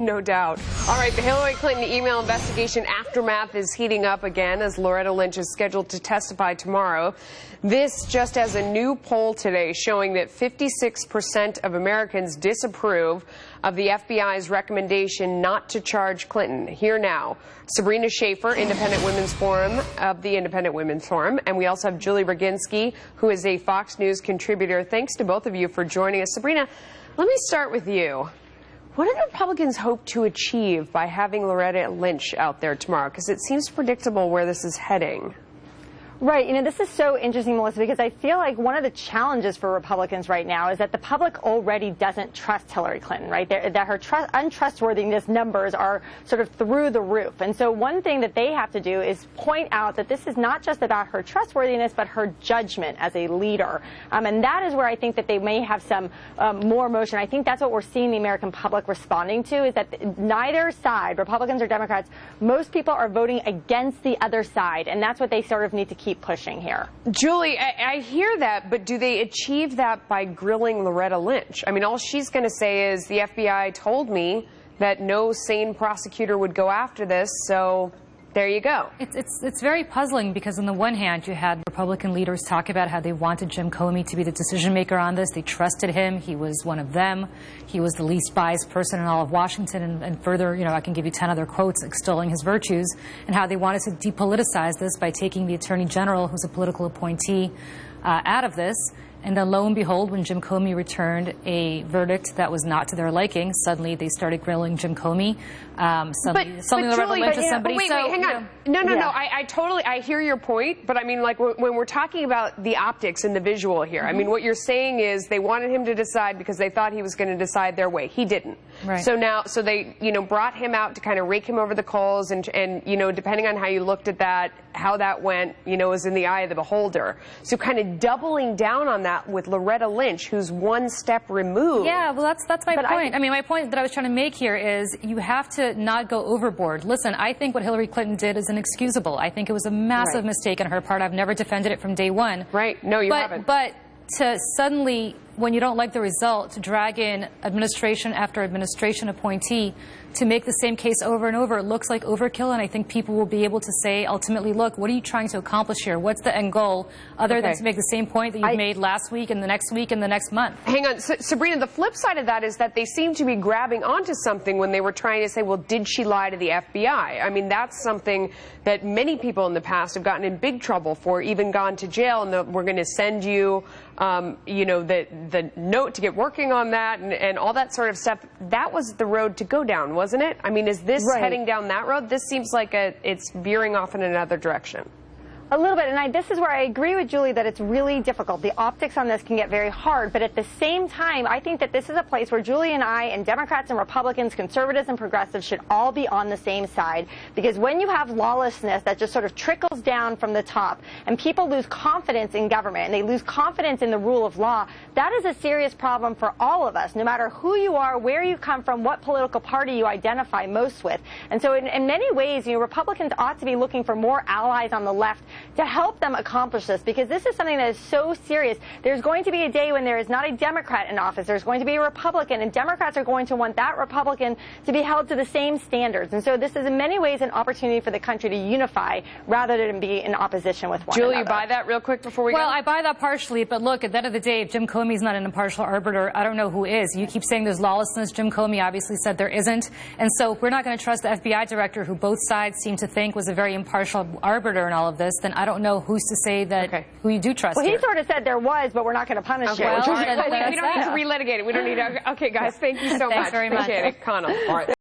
No doubt. All right, the Hillary Clinton email investigation aftermath is heating up again as Loretta Lynch is scheduled to testify tomorrow. This just as a new poll today showing that 56% of Americans disapprove of the FBI's recommendation not to charge Clinton. Here now, Sabrina Schaefer, Independent Women's Forum of the Independent Women's Forum, and we also have Julie Roginski, who is a Fox News contributor. Thanks to both of you for joining us. Sabrina, let me start with you. What do the Republicans hope to achieve by having Loretta Lynch out there tomorrow? Because it seems predictable where this is heading. Right. You know, this is so interesting, Melissa, because I feel like one of the challenges for Republicans right now is that the public already doesn't trust Hillary Clinton, right? That her untrustworthiness numbers are sort of through the roof. And so one thing that they have to do is point out that this is not just about her trustworthiness, but her judgment as a leader. And that is where I think that they may have some more motion. I think that's what we're seeing the American public responding to, is that neither side, Republicans or Democrats, most people are voting against the other side. And that's what they sort of need to keep pushing here. Julie, I hear that, but do they achieve that by grilling Loretta Lynch? I mean, all she's going to say is the FBI told me that no sane prosecutor would go after this, so there you go. It's very puzzling because on the one hand, you had Republican leaders talk about how they wanted Jim Comey to be the decision maker on this. They trusted him. He was one of them. He was the least biased person in all of Washington. And further, you know, I can give you 10 other quotes extolling his virtues and how they wanted to depoliticize this by taking the Attorney General, who's a political appointee, out of this. And then lo and behold, when Jim Comey returned a verdict that was not to their liking, suddenly they started grilling Jim Comey. Suddenly Loretta Lynch is somebody. Wait, hang on. No. I hear your point, but I mean, like, when we're talking about the optics and the visual here, I mean, what you're saying is they wanted him to decide because they thought he was going to decide their way. He didn't. Right. So they, you know, brought him out to kind of rake him over the coals, and you know, depending on how you looked at that, how that went, you know, is in the eye of the beholder. So kind of doubling down on that with Loretta Lynch, who's one step removed. Yeah, well, that's my point. I mean, my point that I was trying to make here is you have to not go overboard. Listen, I think what Hillary Clinton did is inexcusable. I think it was a massive mistake on her part. I've never defended it from day one. Right. No, you haven't. But to suddenly, when you don't like the result, to drag in administration after administration appointee to make the same case over and over, it looks like overkill, and I think people will be able to say, ultimately, look, what are you trying to accomplish here? What's the end goal, other than to make the same point that you made last week and the next week and the next month? Hang on. Sabrina, the flip side of that is that they seem to be grabbing onto something when they were trying to say, well, did she lie to the FBI? I mean, that's something that many people in the past have gotten in big trouble for, even gone to jail, and we're going to send you, you know, the note to get working on that and all that sort of stuff. That was the road to go down, wasn't it? I mean, is this heading down that road? This seems like it's veering off in another direction. A little bit, and this is where I agree with Julie that it's really difficult. The optics on this can get very hard, but at the same time, I think that this is a place where Julie and I and Democrats and Republicans, conservatives and progressives should all be on the same side, because when you have lawlessness that just sort of trickles down from the top and people lose confidence in government and they lose confidence in the rule of law, that is a serious problem for all of us, no matter who you are, where you come from, what political party you identify most with. And so in many ways, you know, Republicans ought to be looking for more allies on the left to help them accomplish this, because this is something that is so serious. There's going to be a day when there is not a Democrat in office. There's going to be a Republican, and Democrats are going to want that Republican to be held to the same standards. And so this is in many ways an opportunity for the country to unify rather than be in opposition with one another. Julie, you buy that real quick before we go? Well, I buy that partially, but look, at the end of the day, if Jim Comey's not an impartial arbiter, I don't know who is. You keep saying there's lawlessness. Jim Comey obviously said there isn't. And so if we're not going to trust the FBI director, who both sides seem to think was a very impartial arbiter in all of this, then I don't know who's to say that who you do trust. Well, he sort of said there was, but we're not going to punish you. Well, we don't need to relitigate it. We don't need to. Okay, guys, thank you so much. Thanks very much. Appreciate it. Connell. All right.